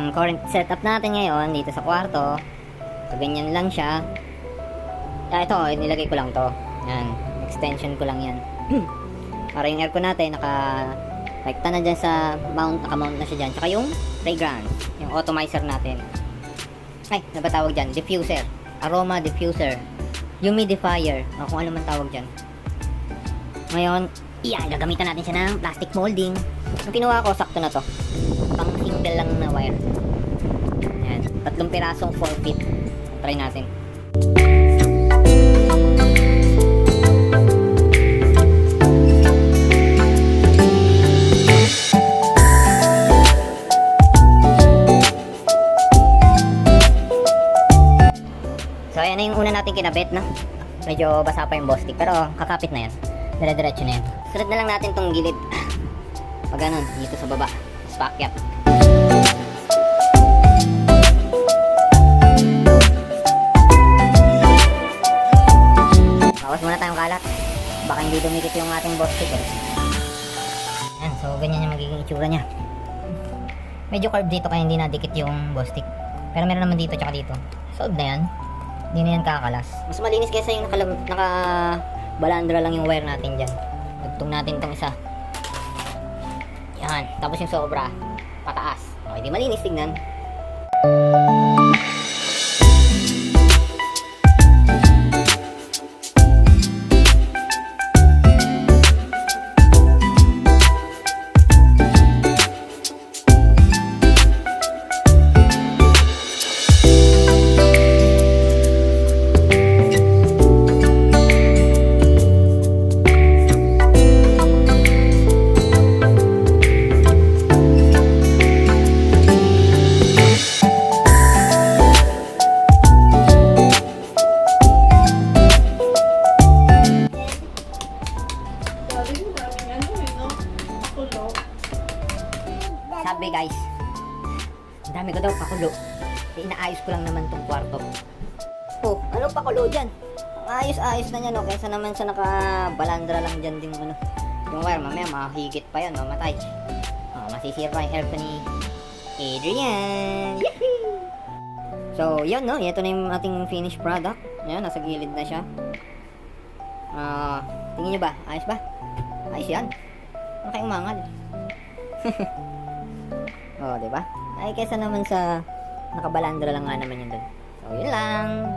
Ang current setup natin ngayon dito sa kwarto, so ganyan lang siya. Ito, nilagay ko lang to. Yan, extension ko lang yan. Para yung aircon natin naka-rekta na dyan sa mount, naka-mount na siya dyan. Tsaka yung fragrance, yung atomizer natin. Ay, ano ba tawag dyan? Diffuser, aroma diffuser, humidifier, o kung ano man tawag dyan. Ngayon, gagamitan natin siya ng plastic molding. Yung kinuha ko, sakto na to. Pang single lang na wire. Yan, 3 pirasong 4 feet. Try natin. So ayan na yung una natin kinabit, no? Medyo basa pa yung boss stick, pero kakapit na yan. Dire-diretso na yan. Sunod na lang natin tong gilid. Pag ganun, dito sa baba. Spakyat. Bawas muna tayong kalat. Baka hindi dumikit yung ating boss stick eh. Yan, so ganyan yung magiging itsura niya. Medyo curved dito kaya hindi nadikit yung boss stick. Pero meron naman dito tsaka dito. Solved na yan. Hindi na yan kakalas. Mas malinis kaysa yung naka-balandra lang yung wire natin dyan. Dugtong natin itong isa. Yan. Tapos yung sobra, pataas. Okay, di malinis tignan. Sabi guys, ang dami ko daw pakulo. Inaayos ko lang naman tong kwarto. Oh, ano pakulo dyan? Ayos-ayos na niya, no? Kaysa naman sa nakabalandra lang dyan yung yung wire. Mamaya mahigit pa yan, mamatay. Masisira pa yung aircon ni Adrian. Yahoo! So, yun, no? Ito na yung ating finished product. Yan, nasa gilid na siya. Tingin nyo ba? Ayos ba? Ayos yan. Ano kayong mangal? Oh, 'di ba? Ay kaysa naman sa nakabalandra lang nga naman yun doon. So, yun lang.